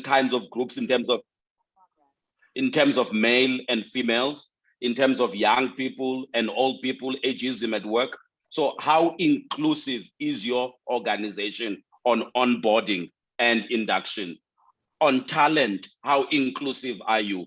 kinds of groups in terms of male and females, in terms of young people and old people, ageism at work. So how inclusive is your organization on onboarding and induction? On talent, how inclusive are you?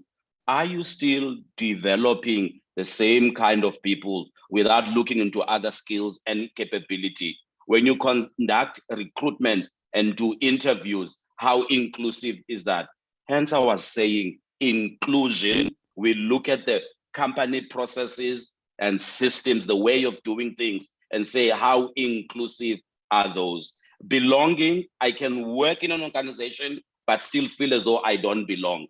Are you still developing the same kind of people without looking into other skills and capability? When you conduct recruitment and do interviews, how inclusive is that? Hence, I was saying inclusion. We look at the company processes and systems, the way of doing things, and say, how inclusive are those? Belonging, I can work in an organization, but still feel as though I don't belong.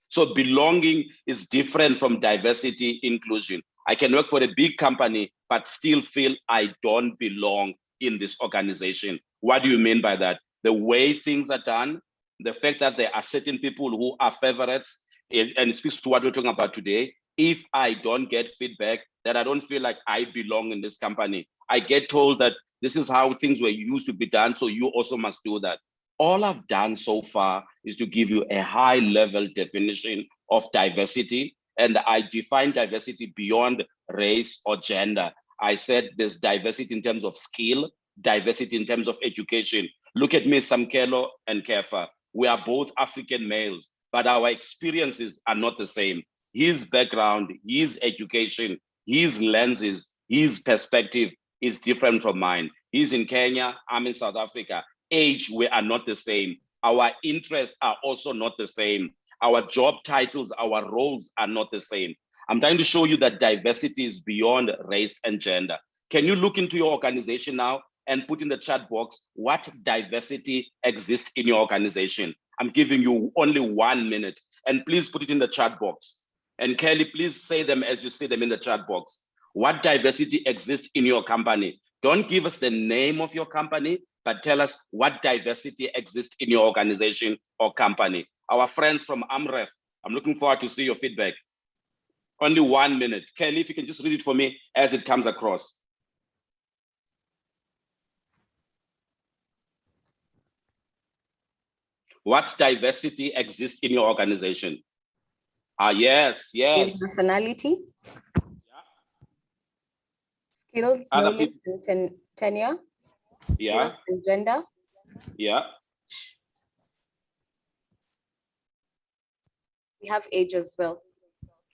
So belonging is different from diversity, inclusion. I can work for a big company, but still feel I don't belong in this organization. What do you mean by that? The way things are done, the fact that there are certain people who are favorites, and it speaks to what we're talking about today. If I don't get feedback, that I don't feel like I belong in this company. I get told that this is how things were used to be done, so you also must do that. All I've done so far is to give you a high level definition of diversity. And I define diversity beyond race or gender. I said there's diversity in terms of skill, diversity in terms of education. Look at me, Samkelo and Kefa. We are both African males, but our experiences are not the same. His background, his education, his lenses, his perspective is different from mine. He's in Kenya, I'm in South Africa. Age, we are not the same. Our interests are also not the same. Our job titles, our roles are not the same. I'm trying to show you that diversity is beyond race and gender. Can you look into your organization now and put in the chat box what diversity exists in your organization? I'm giving you only 1 minute, and please put it in the chat box. And Kelly, please say them as you see them in the chat box. What diversity exists in your company? Don't give us the name of your company, but tell us what diversity exists in your organization or company. Our friends from AMREF, I'm looking forward to see your feedback. Only 1 minute. Kelly, if you can just read it for me as it comes across. What diversity exists in your organization? Yes. Nationality. Yeah. Skills, knowledge, and tenure. Yeah. Skills and gender. Yeah. We have age as well.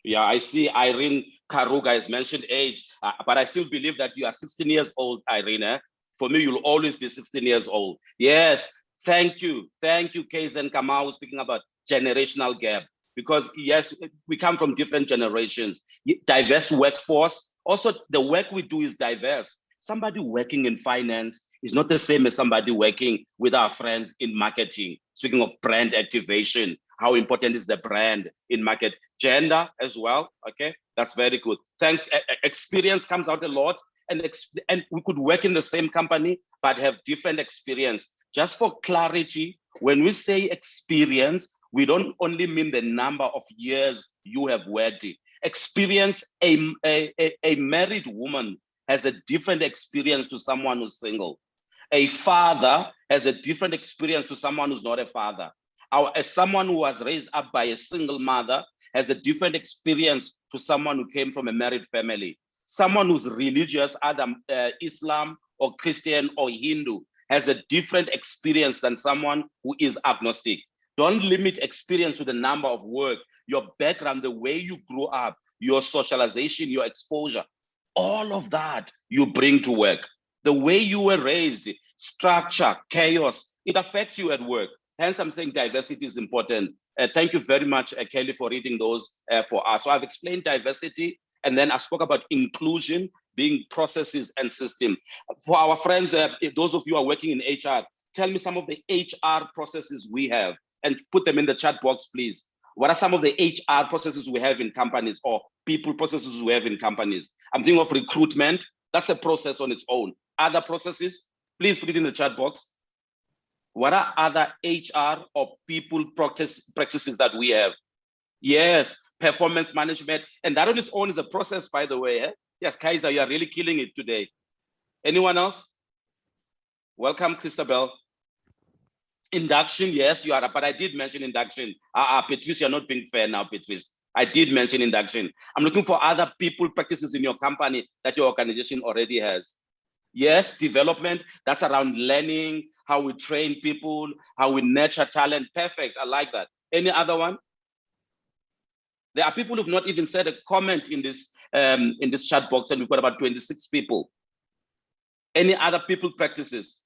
Yeah, I see Irene Karuga has mentioned age, but I still believe that you are 16 years old, Irene. For me, you'll always be 16 years old. Yes, thank you. Thank you, Kaz and Kamau, speaking about generational gap. Because yes, we come from different generations, diverse workforce. Also, the work we do is diverse. Somebody working in finance is not the same as somebody working with our friends in marketing. Speaking of brand activation, how important is the brand in market? Gender as well, okay? That's very good. Thanks, experience comes out a lot, and we could work in the same company, but have different experience. Just for clarity, when we say experience, we don't only mean the number of years you have worked. Experience, a married woman has a different experience to someone who's single. A father has a different experience to someone who's not a father. As someone who was raised up by a single mother has a different experience to someone who came from a married family. Someone who's religious, either Islam or Christian or Hindu, has a different experience than someone who is agnostic. Don't limit experience to the number of work, your background, the way you grew up, your socialization, your exposure. All of that you bring to work. The way you were raised, structure, chaos, it affects you at work. Hence, I'm saying diversity is important. Thank you very much, Kelly, for reading those for us. So I've explained diversity, and then I spoke about inclusion being processes and system. For our friends, those of you who are working in HR, tell me some of the HR processes we have, and put them in the chat box, please. What are some of the HR processes we have in companies, or people processes we have in companies? I'm thinking of recruitment. That's a process on its own. Other processes, please put it in the chat box. What are other HR or people practices that we have? Yes, performance management. And that on its own is a process, by the way. Yes, Kaiser, you are really killing it today. Anyone else? Welcome, Christabel. Induction, yes, you are, but I did mention induction. Patrice, you're not being fair now, Patrice. I did mention induction. I'm looking for other people practices in your company that your organization already has. Yes, development, that's around learning, how we train people, how we nurture talent. Perfect, I like that. Any other one? There are people who've not even said a comment in this chat box, and we've got about 26 people. Any other people practices?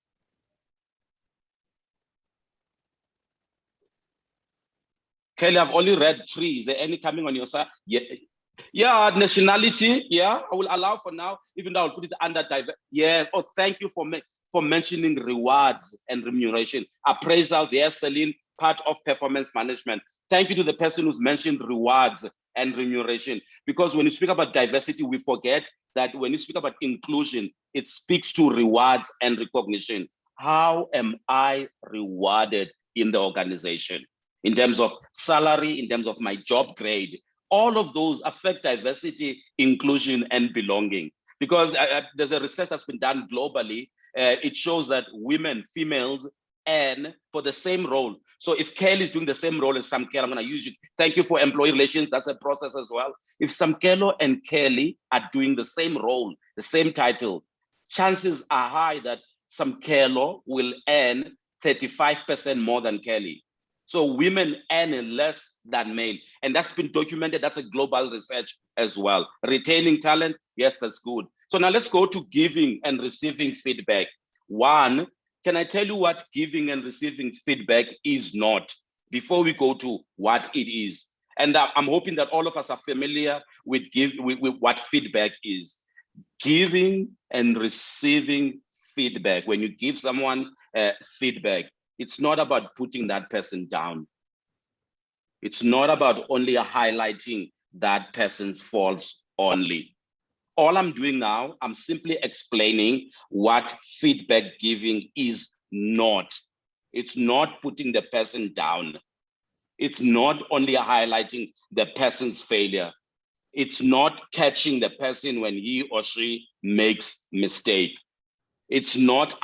Kelly, I've only read 3. Is there any coming on your side? Yeah, nationality. Yeah, I will allow for now, even though I'll put it under diversity. Yes. Oh, thank you for mentioning rewards and remuneration. Appraisals, yes, Celine, part of performance management. Thank you to the person who's mentioned rewards and remuneration. Because when you speak about diversity, we forget that when you speak about inclusion, it speaks to rewards and recognition. How am I rewarded in the organization? In terms of salary, in terms of my job grade, all of those affect diversity, inclusion, and belonging. Because there's a research that's been done globally. It shows that women, females, earn for the same role. So if Kelly is doing the same role as Samkelo, I'm going to use you. Thank you for employee relations. That's a process as well. If Samkelo and Kelly are doing the same role, the same title, chances are high that Samkelo will earn 35% more than Kelly. So women earn less than men, and that's been documented. That's a global research as well. Retaining talent, yes, that's good. So now let's go to giving and receiving feedback. One, can I tell you what giving and receiving feedback is not before we go to what it is? And I'm hoping that all of us are familiar with what feedback is. Giving and receiving feedback. When you give someone feedback, it's not about putting that person down. It's not about only highlighting that person's faults only. All I'm doing now, I'm simply explaining what feedback giving is not. It's not putting the person down. It's not only highlighting the person's failure. It's not catching the person when he or she makes mistake. It's not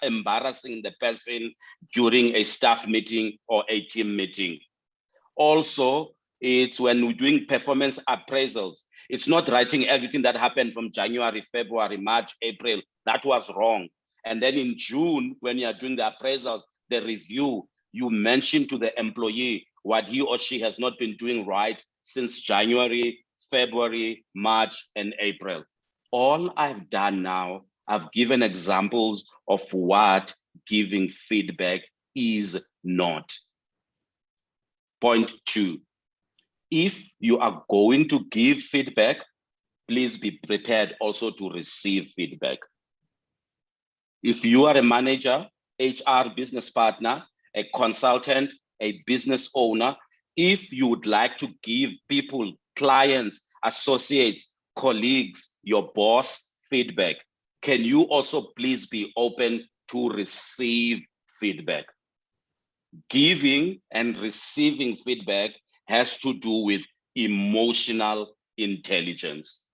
embarrassing the person during a staff meeting or a team meeting. Also, it's when we're doing performance appraisals. It's not writing everything that happened from January, February, March, April. That was wrong. And then in June, when you're doing the appraisals, the review, you mention to the employee what he or she has not been doing right since January, February, March, and April. All I've done now, I've given examples of what giving feedback is not. Point 2, if you are going to give feedback, please be prepared also to receive feedback. If you are a manager, HR business partner, a consultant, a business owner, if you would like to give people, clients, associates, colleagues, your boss feedback, can you also please be open to receive feedback? Giving and receiving feedback has to do with emotional intelligence.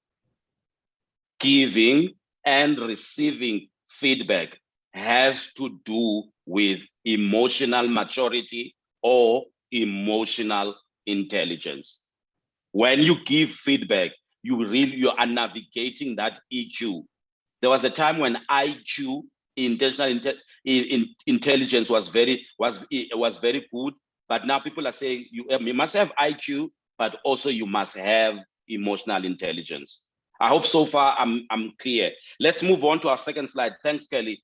Giving and receiving feedback has to do with emotional maturity or emotional intelligence. When you give feedback, you are navigating that EQ. There was a time when IQ, intentional intelligence, was very good, but now people are saying you must have IQ, but also you must have emotional intelligence. I hope so far I'm clear. Let's move on to our second slide. Thanks, Kelly.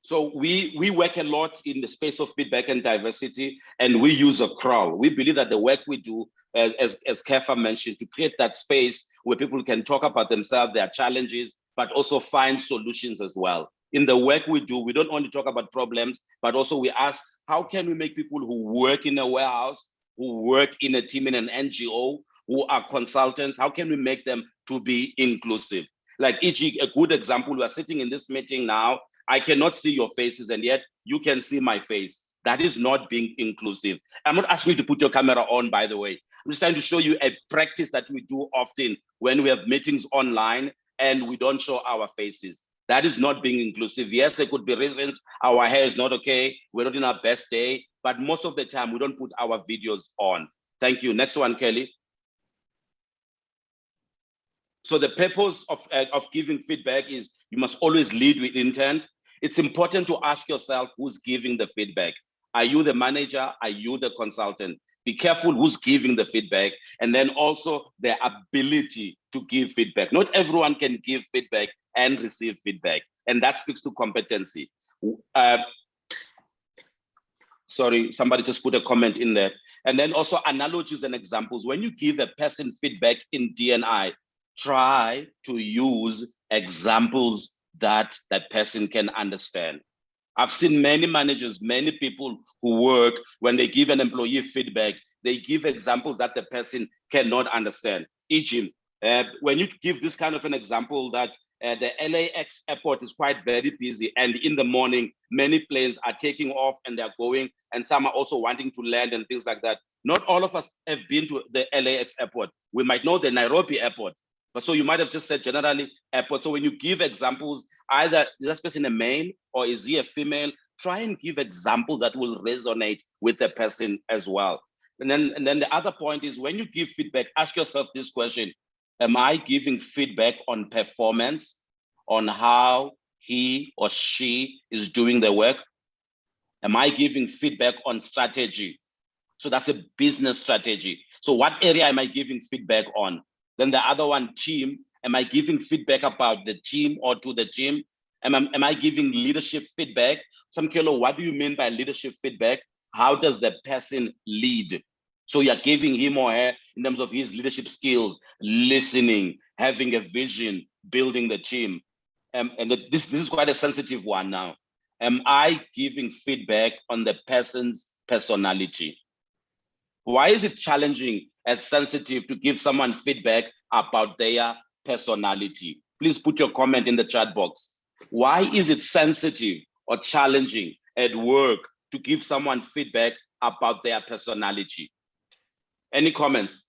So we work a lot in the space of feedback and diversity, and we use a crawl. We believe that the work we do, as Kefa mentioned, to create that space where people can talk about themselves, their challenges, but also find solutions as well. In the work we do, we don't only talk about problems, but also we ask, how can we make people who work in a warehouse, who work in a team in an NGO, who are consultants, how can we make them to be inclusive? Like e.g., a good example, we are sitting in this meeting now, I cannot see your faces, and yet you can see my face. That is not being inclusive. I'm not asking you to put your camera on, by the way. I'm just trying to show you a practice that we do often when we have meetings online and we don't show our faces. That is not being inclusive. Yes, there could be reasons. Our hair is not okay. We're not in our best day. But most of the time, we don't put our videos on. Thank you. Next one, Kelly. So the purpose of giving feedback is you must always lead with intent. It's important to ask yourself who's giving the feedback. Are you the manager? Are you the consultant? Be careful who's giving the feedback, and then also the ability to give feedback. Not everyone can give feedback and receive feedback, and that speaks to competency. Sorry, somebody just put a comment in there. And then also analogies and examples. When you give a person feedback in D&I, try to use examples that that person can understand. I've seen many managers, many people who work, when they give an employee feedback, they give examples that the person cannot understand. E.g., when you give this kind of an example that the LAX airport is quite very busy, and in the morning, many planes are taking off and they're going, and some are also wanting to land and things like that. Not all of us have been to the LAX airport. We might know the Nairobi airport, but so you might have just said generally airport. So when you give examples, either is this person a male or is he a female, try and give examples that will resonate with the person as well. And then the other point is, when you give feedback, ask yourself this question: am I giving feedback on performance, on how he or she is doing the work? Am I giving feedback on strategy? So that's a business strategy. So what area am I giving feedback on? Then the other one, team. Am I giving feedback about the team or to the team? Am I giving leadership feedback? Samkelo, what do you mean by leadership feedback? How does the person lead? So you're giving him or her in terms of his leadership skills, listening, having a vision, building the team. And this is quite a sensitive one now. Am I giving feedback on the person's personality? Why is it challenging and sensitive to give someone feedback about their personality? Please put your comment in the chat box. Why is it sensitive or challenging at work to give someone feedback about their personality? Any comments?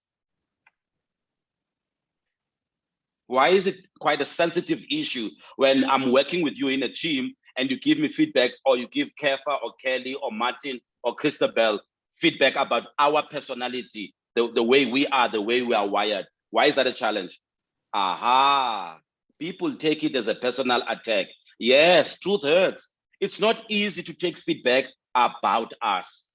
Why is it quite a sensitive issue when I'm working with you in a team and you give me feedback, or you give Kefa or Kelly or Martin or Christabel feedback about our personality, the way we are, the way we are wired? Why is that a challenge? Aha, people take it as a personal attack. Yes, truth hurts. It's not easy to take feedback about us.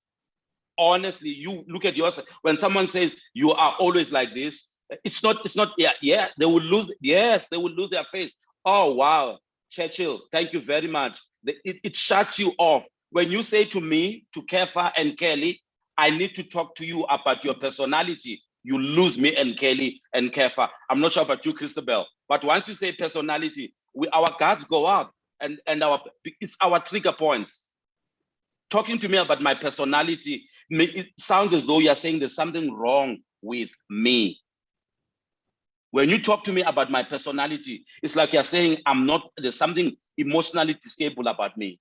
Honestly, you look at yourself. When someone says you are always like this, it's not, they will lose, yes, they will lose their faith. Oh, wow, Churchill, thank you very much. It shuts you off. When you say to me, to Kefa and Kelly, I need to talk to you about your personality, you lose me and Kelly and Kefa. I'm not sure about you, Christabel, but once you say personality, our guards go up, and it's our trigger points. Talking to me about my personality, it sounds as though you're saying there's something wrong with me. When you talk to me about my personality, it's like you're saying there's something emotionally stable about me.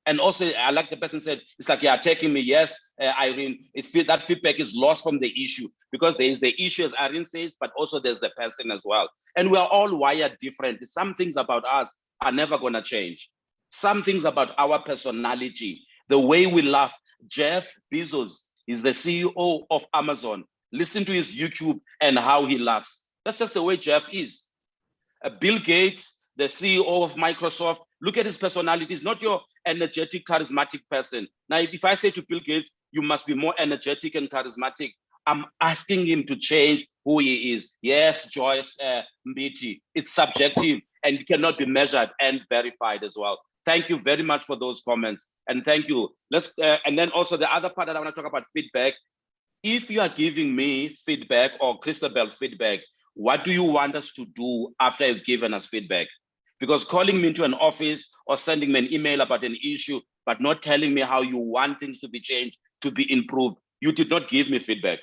And also, I like the person said, it's like you're attacking me. Yes, Irene, that feedback is lost from the issue, because there is the issue, as Irene says, but also there's the person as well. And we're all wired different. Some things about us are never gonna change. Some things about our personality, the way we laugh. Jeff Bezos is the CEO of Amazon. Listen to his YouTube and how he laughs. That's just the way Jeff is. Bill Gates, the CEO of Microsoft, look at his personality. He's not your energetic, charismatic person. Now, if I say to Bill Gates, you must be more energetic and charismatic, I'm asking him to change who he is. Yes, Joyce Mbiti, it's subjective and it cannot be measured and verified as well. Thank you very much for those comments. And thank you. And then also the other part that I want to talk about, feedback. If you are giving me feedback or Christabel feedback, what do you want us to do after you've given us feedback? Because calling me into an office or sending me an email about an issue, but not telling me how you want things to be changed, to be improved, you did not give me feedback.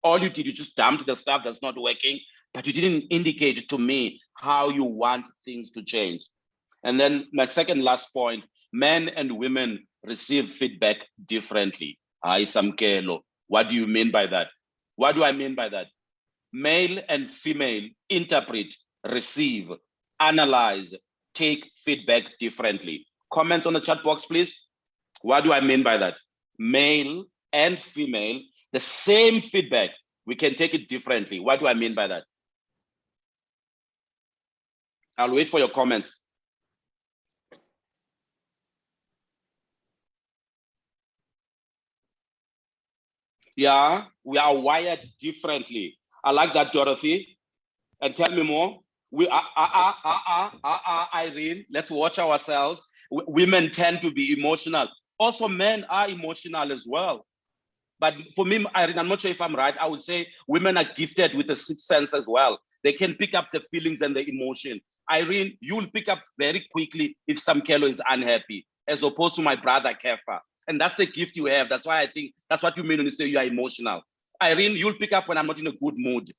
All you did, you just dumped the stuff that's not working, but you didn't indicate to me how you want things to change. And then my second last point, men and women receive feedback differently. Samkelo, what do you mean by that? What do I mean by that? Male and female interpret, receive, analyze, take feedback differently. Comment on the chat box, please. What do I mean by that? Male and female, the same feedback, we can take it differently. What do I mean by that? I'll wait for your comments. Yeah, we are wired differently. I like that, Dorothy. And tell me more. We Irene, let's watch ourselves. Women tend to be emotional. Also, men are emotional as well. But for me, Irene, I'm not sure if I'm right. I would say women are gifted with the sixth sense as well. They can pick up the feelings and the emotion. Irene, you'll pick up very quickly if Samkelo is unhappy, as opposed to my brother Kefa. And that's the gift you have. That's why I think that's what you mean when you say you are emotional. Irene, you'll pick up when I'm not in a good mood.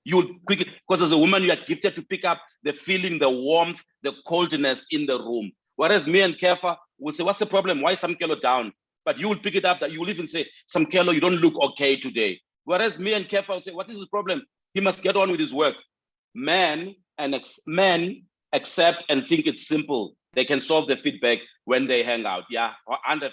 You'll quickly, because as a woman, you are gifted to pick up the feeling, the warmth, the coldness in the room. Whereas me and Kefa will say, what's the problem? Why is Samkelo down? But you will pick it up that you will even say, Samkelo, you don't look okay today. Whereas me and Kefa will say, what is the problem? He must get on with his work. Men accept and think it's simple. They can solve the feedback when they hang out. Yeah, 100%.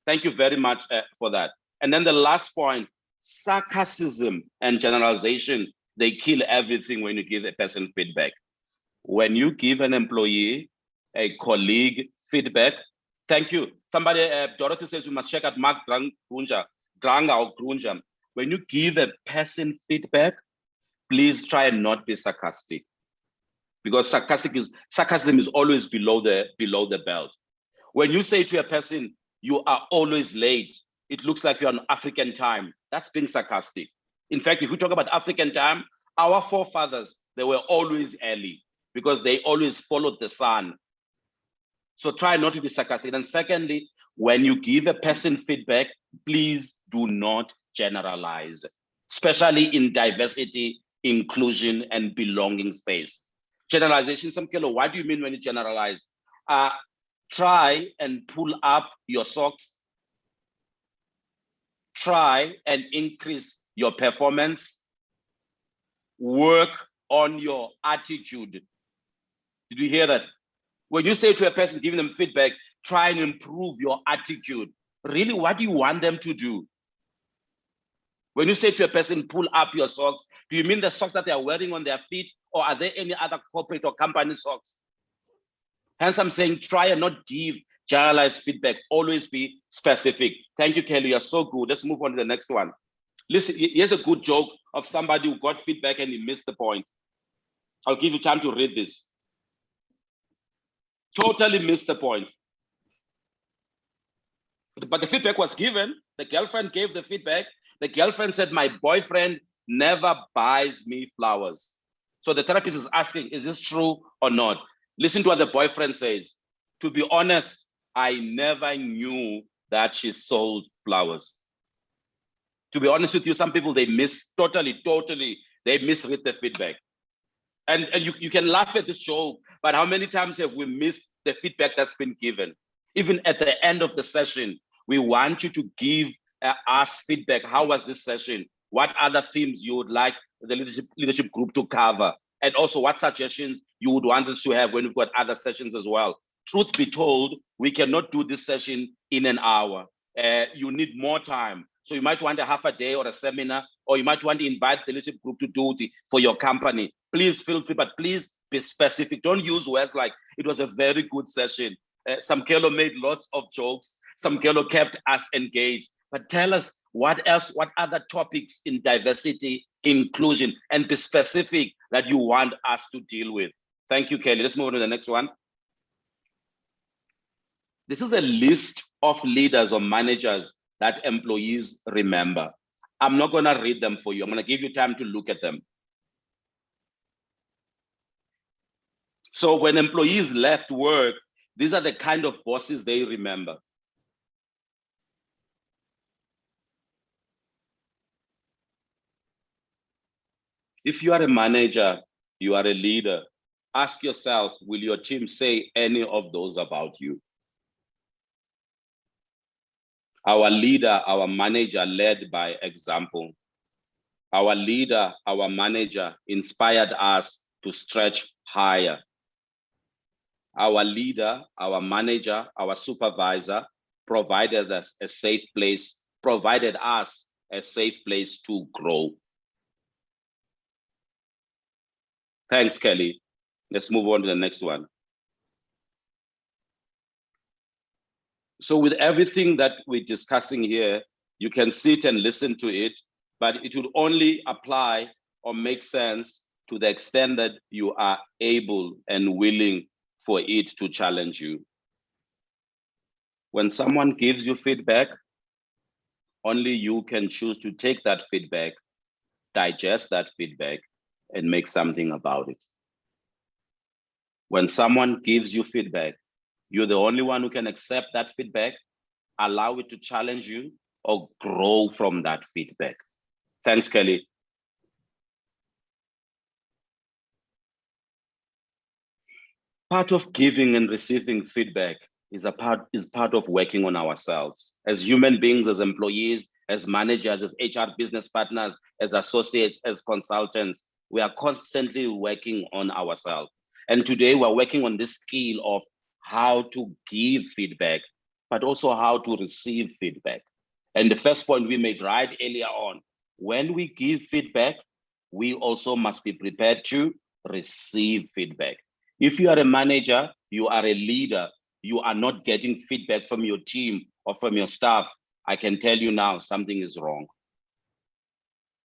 Thank you very much for that. And then the last point, sarcasm and generalization, they kill everything when you give a person feedback. When you give an employee, a colleague feedback, thank you. Somebody, Dorothy says you must check out Mark Granga or Grunja. When you give a person feedback, please try and not be sarcastic, because sarcasm is always below the belt. When you say to a person, you are always late, it looks like you're on African time, that's being sarcastic. In fact, if we talk about African time, our forefathers, they were always early because they always followed the sun. So try not to be sarcastic. And secondly, when you give a person feedback, please do not generalize, especially in diversity, inclusion, and belonging space. Generalization, Samkelo, what do you mean when you generalize? Try and pull up your socks. Try and increase your performance. Work on your attitude. Did you hear that? When you say to a person, giving them feedback, try and improve your attitude. Really, what do you want them to do? When you say to a person, pull up your socks, do you mean the socks that they are wearing on their feet, or are there any other corporate or company socks? Hence, I'm saying try and not give generalized feedback. Always be specific. Thank you, Kelly. You're so good. Let's move on to the next one. Listen, here's a good joke of somebody who got feedback and he missed the point. I'll give you time to read this. Totally missed the point. But the feedback was given. The girlfriend gave the feedback. The girlfriend said, my boyfriend never buys me flowers. So the therapist is asking, is this true or not? Listen to what the boyfriend says. To be honest, I never knew that she sold flowers. To be honest with you, some people, they totally, they misread the feedback. And you can laugh at this joke, but how many times have we missed the feedback that's been given? Even at the end of the session, we want you to give us feedback. How was this session? What other themes you would like the leadership group to cover? And also what suggestions you would want us to have when we've got other sessions as well. Truth be told, we cannot do this session in an hour. You need more time. So you might want a half a day or a seminar, or you might want to invite the leadership group to do it for your company. Please feel free, but please be specific. Don't use words like, it was a very good session. Samkelo made lots of jokes. Samkelo kept us engaged. But tell us what else, what other topics in diversity, inclusion, and be specific that you want us to deal with. Thank you, Kelly. Let's move on to the next one. This is a list of leaders or managers that employees remember. I'm not going to read them for you. I'm going to give you time to look at them. So when employees left work, these are the kind of bosses they remember. If you are a manager, you are a leader, ask yourself, will your team say any of those about you? Our leader, our manager led by example. Our leader, our manager inspired us to stretch higher. Our leader, our manager, our supervisor provided us a safe place, provided us a safe place to grow. Thanks, Kelly. Let's move on to the next one. So with everything that we're discussing here, you can sit and listen to it, but it will only apply or make sense to the extent that you are able and willing for it to challenge you. When someone gives you feedback, only you can choose to take that feedback, digest that feedback, and make something about it. When someone gives you feedback, you're the only one who can accept that feedback, allow it to challenge you, or grow from that feedback. Thanks, Kelly. Part of giving and receiving feedback is part of working on ourselves. As human beings, as employees, as managers, as HR business partners, as associates, as consultants, we are constantly working on ourselves. And today we're working on this skill of how to give feedback, but also how to receive feedback. And the first point we made right earlier on, when we give feedback, we also must be prepared to receive feedback. If you are a manager, you are a leader, you are not getting feedback from your team or from your staff, I can tell you now, something is wrong.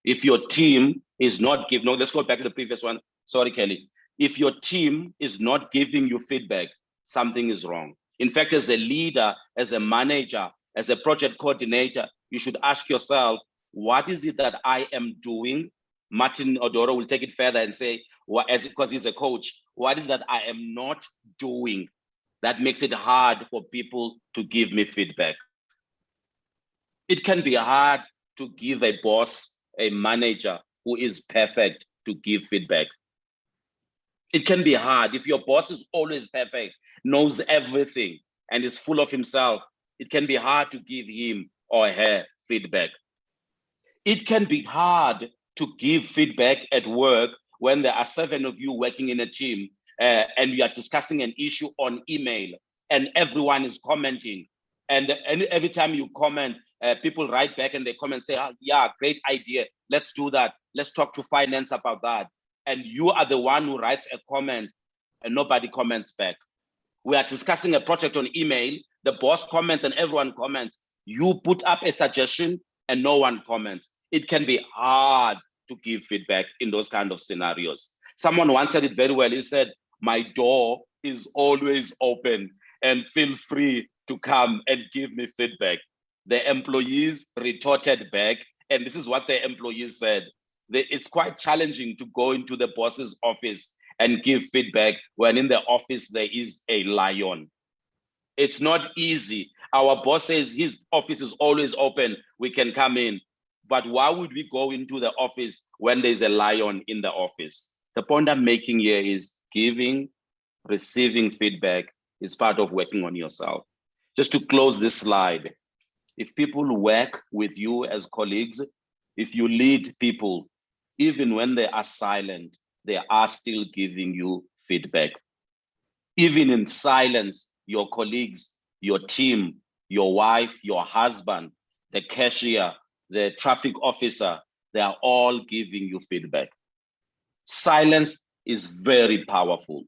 If your team is not giving, no, let's go back to the previous one. Sorry, Kelly. If your team is not giving you feedback, something is wrong. In fact, as a leader, as a manager, as a project coordinator, you should ask yourself, what is it that I am doing? Martin Odoro will take it further and say, because he's a coach, what is that I am not doing that makes it hard for people to give me feedback? It can be hard to give a boss, a manager who is perfect to give feedback. It can be hard if your boss is always perfect, knows everything, and is full of himself. It can be hard to give him or her feedback. It can be hard to give feedback at work when there are 7 of you working in a team and you are discussing an issue on email and everyone is commenting. And every time you comment, people write back and they comment, say, oh, yeah, great idea. Let's do that. Let's talk to finance about that. And you are the one who writes a comment and nobody comments back. We are discussing a project on email. The boss comments and everyone comments. You put up a suggestion and no one comments. It can be hard to give feedback in those kind of scenarios. Someone once said it very well. He said, my door is always open and feel free to come and give me feedback. The employees retorted back, and this is what the employees said. It's quite challenging to go into the boss's office and give feedback when in the office there is a lion. It's not easy. Our boss says his office is always open, we can come in. But why would we go into the office when there's a lion in the office? The point I'm making here is giving, receiving feedback is part of working on yourself. Just to close this slide, if people work with you as colleagues, if you lead people, even when they are silent, they are still giving you feedback. Even in silence, your colleagues, your team, your wife, your husband, the cashier, the traffic officer, they are all giving you feedback. Silence is very powerful.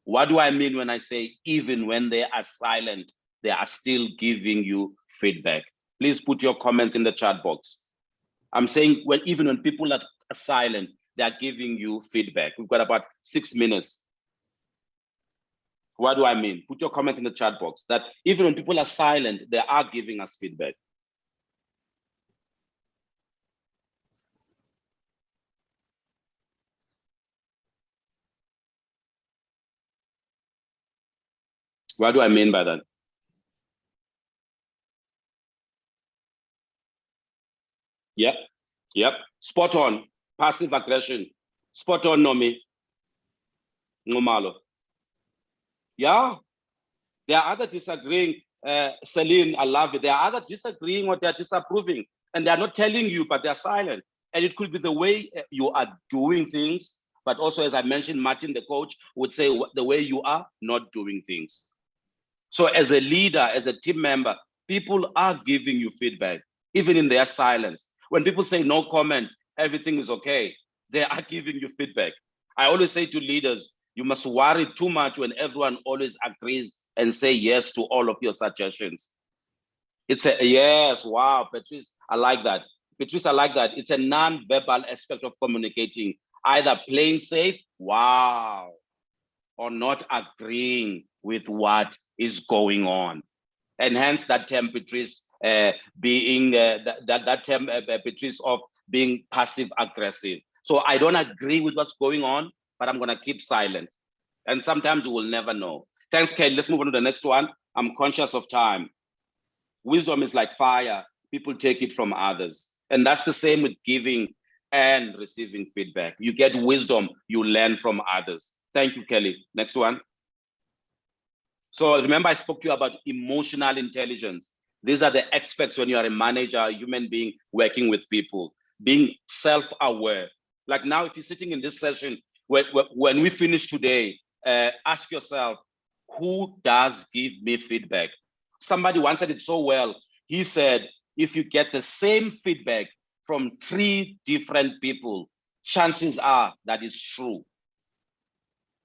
What do I mean when I say even when they are silent, they are still giving you feedback? Please put your comments in the chat box. I'm saying, well, even when people are silent, they are giving you feedback. We've got about 6 minutes. What do I mean? Put your comments in the chat box that even when people are silent, they are giving us feedback. What do I mean by that? Yep. Spot on. Passive aggression. Spot on, Nomi. Ngumalo. Yeah. There are other disagreeing. Celine, I love it. There are other disagreeing or they're disapproving. And they're not telling you, but they're silent. And it could be the way you are doing things, but also, as I mentioned, Martin, the coach, would say the way you are not doing things. So as a leader, as a team member, people are giving you feedback, even in their silence. When people say no comment, everything is okay, they are giving you feedback. I always say to leaders, you must worry too much when everyone always agrees and say yes to all of your suggestions. It's a yes, wow, Patrice, I like that. Patrice, I like that. It's a non-verbal aspect of communicating, either playing safe, wow, or not agreeing with what is going on. And hence that term, Patrice, being that term, Patrice, of being passive aggressive. So I don't agree with what's going on, but I'm gonna keep silent. And sometimes you will never know. Thanks, Kate. Let's move on to the next one. I'm conscious of time. Wisdom is like fire. People take it from others. And that's the same with giving and receiving feedback. You get wisdom, you learn from others. Thank you, Kelly. Next one. So remember, I spoke to you about emotional intelligence. These are the aspects when you are a manager, a human being working with people, being self-aware. Like now, if you're sitting in this session, when we finish today, ask yourself, who does give me feedback? Somebody once said it so well. He said, if you get the same feedback from 3 different people, chances are that it's true.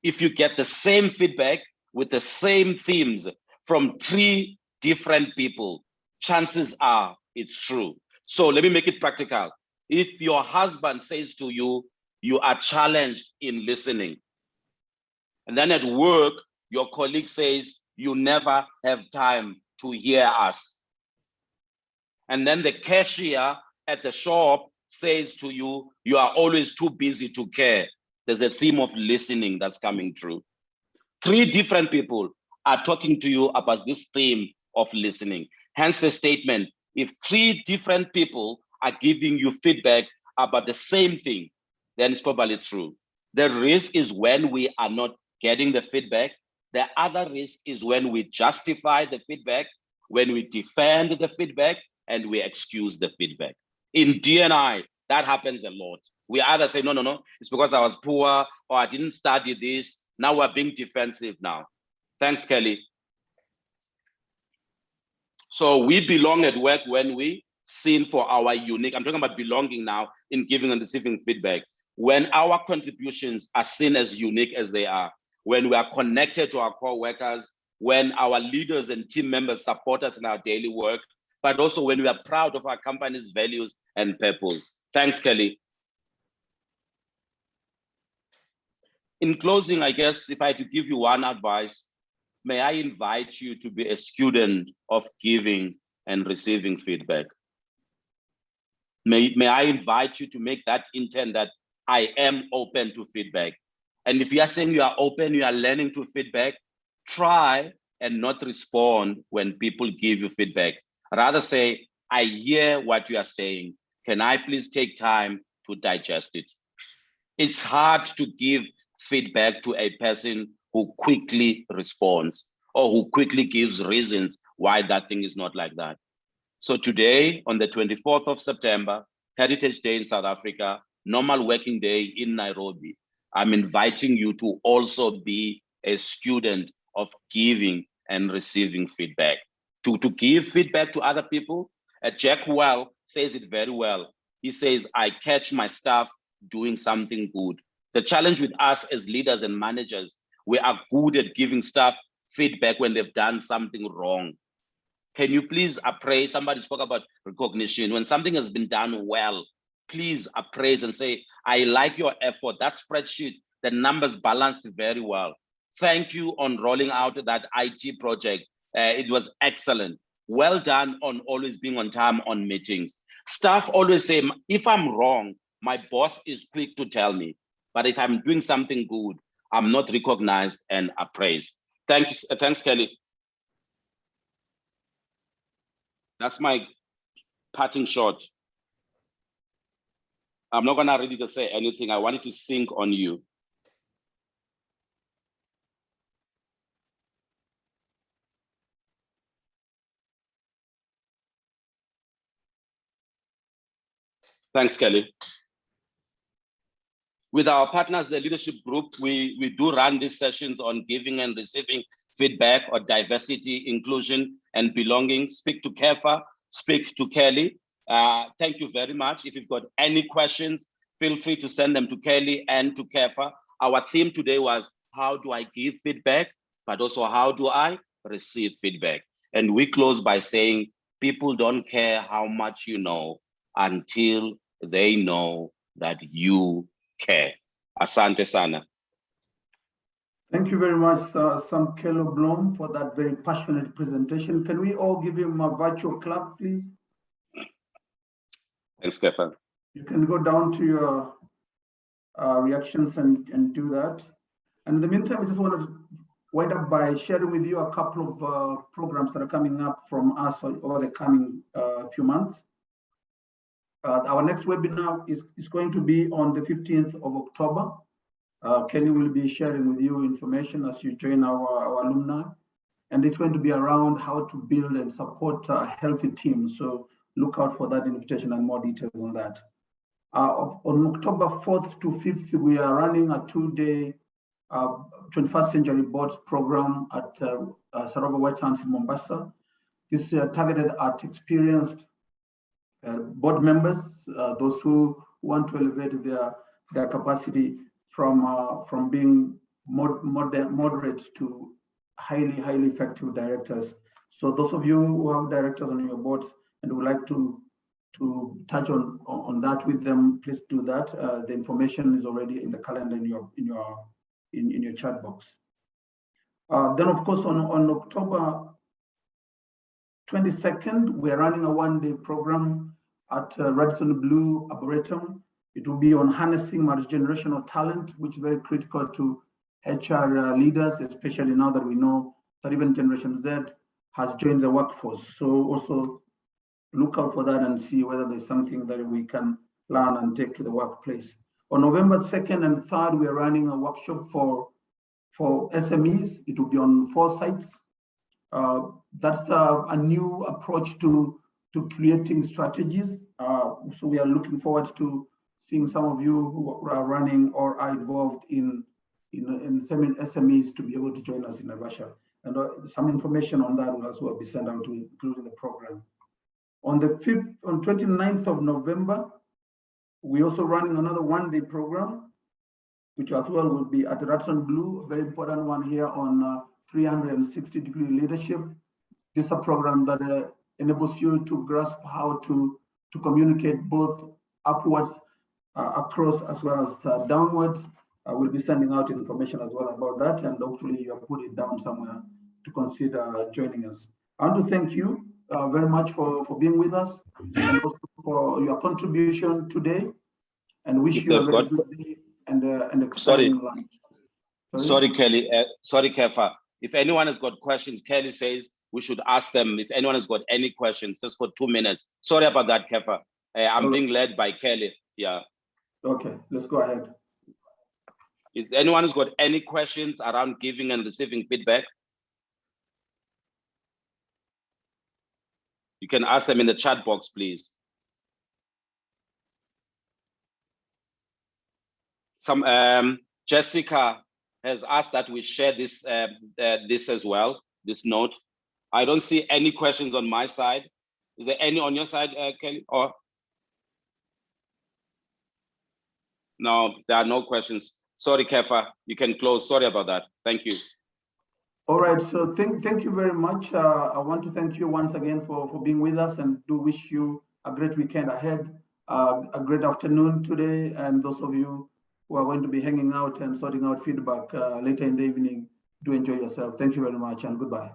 If you get the same feedback with the same themes from 3 different people, chances are it's true. So let me make it practical. If your husband says to you, you are challenged in listening, and then at work, your colleague says, you never have time to hear us. And then the cashier at the shop says to you, you are always too busy to care. There's a theme of listening that's coming through. 3 different people are talking to you about this theme of listening. Hence the statement, if 3 different people are giving you feedback about the same thing, then it's probably true. The risk is when we are not getting the feedback. The other risk is when we justify the feedback, when we defend the feedback, and we excuse the feedback. In DNI, that happens a lot. We either say, no, it's because I was poor, or I didn't study this. Now we're being defensive now. Thanks, Kelly. So we belong at work when we seen for our unique, I'm talking about belonging now in giving and receiving feedback. When our contributions are seen as unique as they are, when we are connected to our core workers, when our leaders and team members support us in our daily work, but also when we are proud of our company's values and purpose. Thanks, Kelly. In closing, I guess if I had to give you one advice, may I invite you to be a student of giving and receiving feedback. May I invite you to make that intent that I am open to feedback. And if you are saying you are open, you are learning to feedback, try and not respond when people give you feedback. Rather say, I hear what you are saying. Can I please take time to digest it? It's hard to give feedback to a person who quickly responds or who quickly gives reasons why that thing is not like that. So today, on the 24th of September, Heritage Day in South Africa, normal working day in Nairobi, I'm inviting you to also be a student of giving and receiving feedback. To give feedback to other people, Jack Well says it very well. He says, I catch my staff doing something good. The challenge with us as leaders and managers, we are good at giving staff feedback when they've done something wrong. Can you please appraise? Somebody spoke about recognition. When something has been done well, please appraise and say, I like your effort. That spreadsheet, the numbers balanced very well. Thank you on rolling out that IT project. It was excellent. Well done on always being on time on meetings. Staff always say, if I'm wrong, my boss is quick to tell me. But if I'm doing something good, I'm not recognized and appraised. Thanks, Kelly. That's my parting shot. I'm not gonna ready to say anything. I wanted to sink on you. Thanks, Kelly. With our partners, the leadership group, we do run these sessions on giving and receiving feedback or diversity, inclusion, and belonging. Speak to Kefa, speak to Kelly. Thank you very much. If you've got any questions, feel free to send them to Kelly and to Kefa. Our theme today was, how do I give feedback, but also how do I receive feedback? And we close by saying, people don't care how much you know until they know that you care. Asante sana. Thank you very much, Samkelo Blom, for that very passionate presentation. Can we all give him a virtual clap, please? Thanks, Kefa. You can go down to your reactions and do that. And in the meantime, I just want to wind up by sharing with you a couple of programs that are coming up from us over the coming few months. Our next webinar is going to be on the 15th of October. Kelly will be sharing with you information as you join our alumni. And it's going to be around how to build and support a healthy team. So look out for that invitation and more details on that. On October 4th to 5th, we are running a 2-day 21st Century Boards program at Sarova White Sands in Mombasa. This is targeted at experienced board members, those who want to elevate their capacity from being moderate to highly effective directors. So those of you who have directors on your boards and would like to touch on that with them, please do that. The information is already in the calendar in your chat box. Then, of course, on October 22nd, we are running a 1-day program at Radisson Blu Arboretum. It will be on harnessing multi-generational talent, which is very critical to HR leaders, especially now that we know that even Generation Z has joined the workforce. So also look out for that and see whether there's something that we can learn and take to the workplace. On November 2nd and 3rd, we are running a workshop for SMEs. It will be on 4 sites. That's a new approach to creating strategies. So we are looking forward to seeing some of you who are running or are involved in SMEs to be able to join us in Russia. And some information on that will as well be sent out to include in the program. On 29th of November, we're also running another 1-day program, which as well will be at Radisson Blu, a very important one here on 360-degree leadership. This is a program that enables you to grasp how to communicate both upwards, across, as well as downwards. We'll be sending out information as well about that, and hopefully you have put it down somewhere to consider joining us. I want to thank you very much for being with us and also for your contribution today, and wish you a very good day and exciting lunch. Sorry, Kelly. Sorry, Kefa. If anyone has got questions, Kelly says we should ask them. If anyone has got any questions, just for 2 minutes. Sorry about that, Kefa. I'm being led by Kelly. Yeah. Okay, let's go ahead. Is anyone who's got any questions around giving and receiving feedback? You can ask them in the chat box, please. Jessica has asked that we share this this as well, this note. I don't see any questions on my side. Is there any on your side, Kelly? Or no, there are no questions. Sorry, Kefa, you can close. Sorry about that. Thank you. All right, so thank you very much. I want to thank you once again for being with us, and do wish you a great weekend ahead, a great afternoon today, and those of you who are going to be hanging out and sorting out feedback later in the evening, do enjoy yourself. Thank you very much and goodbye.